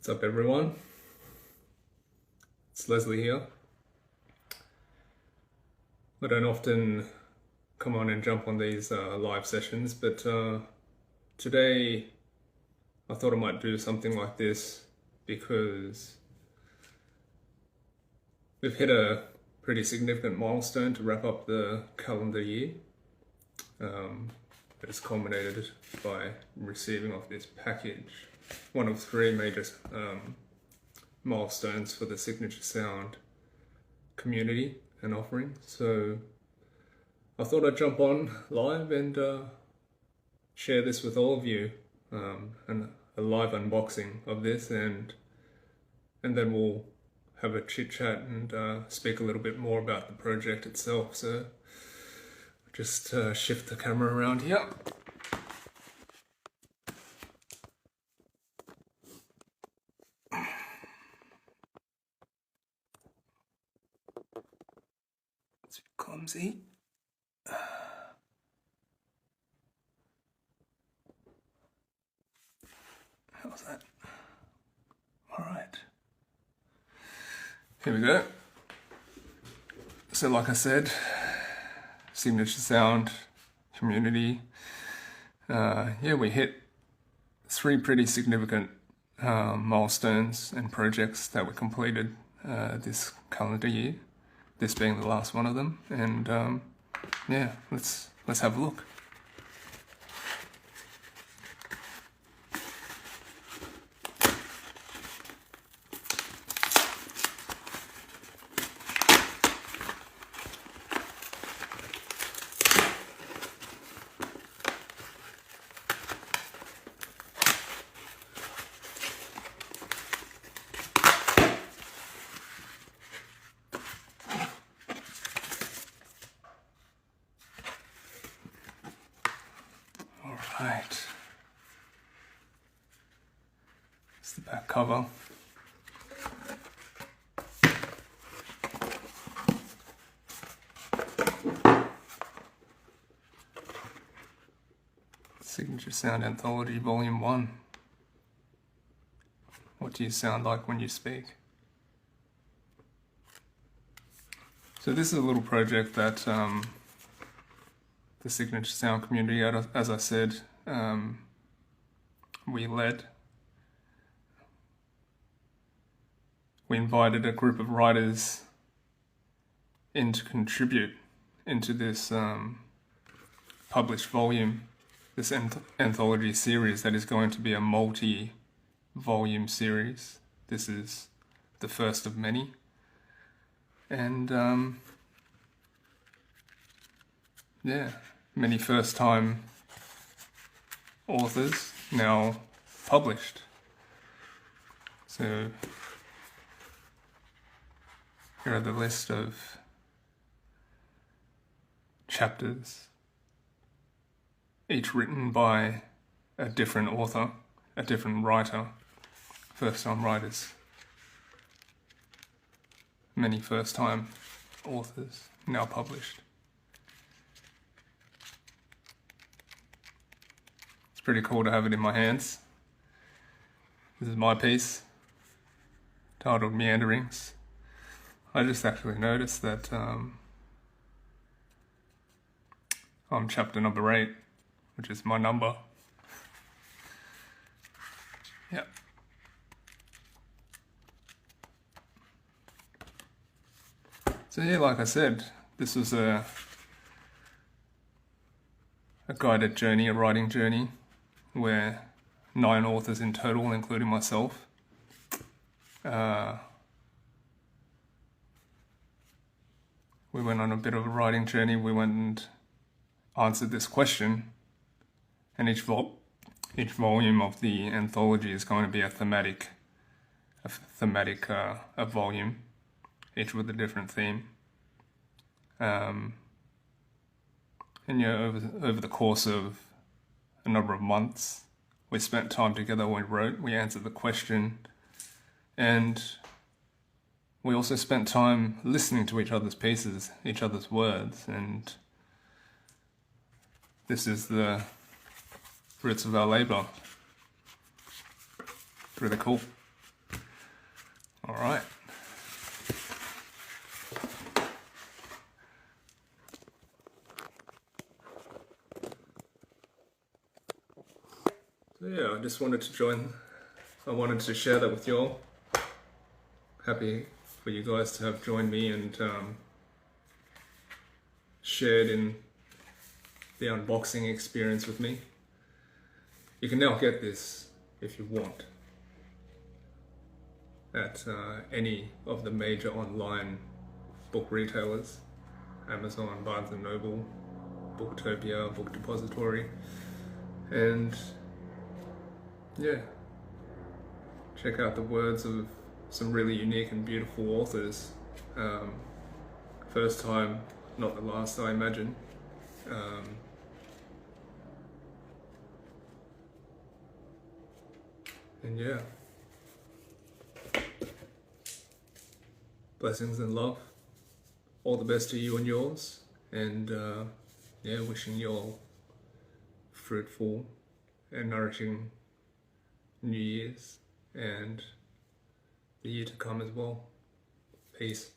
What's up, everyone? It's Leslie here. I don't often come on and jump on these live sessions, but today I thought I might do something like this because we've hit a pretty significant milestone to wrap up the calendar year. It's culminated by receiving off this package, one of three major milestones for the Signature Sound community and offering. So I thought I'd jump on live and share this with all of you, and a live unboxing of this, and then we'll have a chit chat and speak a little bit more about the project itself. So just shift the camera around here. It's clumsy. How's that? All right. Here we go. So like I said, Signature Sound community. Yeah, we hit three pretty significant milestones and projects that were completed this calendar year, this being the last one of them. And yeah, let's have a look. Right, it's the back cover. Signature Sound Anthology Volume 1. What do you sound like when you speak? So this is a little project that the Signature Sound community, as I said, we led. We invited a group of writers in to contribute into this published volume, this anthology series that is going to be a multi-volume series. This is the first of many. And yeah, many first-time authors now published. So here are the list of chapters, each written by a different author, a different writer, first-time writers. Many first-time authors now published. It's pretty cool to have it in my hands. This is my piece, titled Meanderings. I just actually noticed that I'm chapter number 8, which is my number. Yep. So yeah, like I said, this was a guided journey, a writing journey, where 9 authors in total, including myself, we went on a bit of a writing journey. We went and answered this question, and each volume of the anthology is going to be a thematic volume, each with a different theme. And yeah, over the course of a number of months, we spent time together. We wrote, we answered the question, and we also spent time listening to each other's pieces, each other's words, and this is the fruits of our labor. Really cool. All right. So yeah, I just wanted to wanted to share that with you all. Happy for you guys to have joined me and shared in the unboxing experience with me. You can now get this, if you want, at any of the major online book retailers: Amazon, Barnes & Noble, Booktopia, Book Depository, and yeah, check out the words of some really unique and beautiful authors. First time, not the last, I imagine. And yeah, blessings and love. All the best to you and yours. And yeah, wishing you all fruitful and nourishing New Year's and the year to come as well. Peace.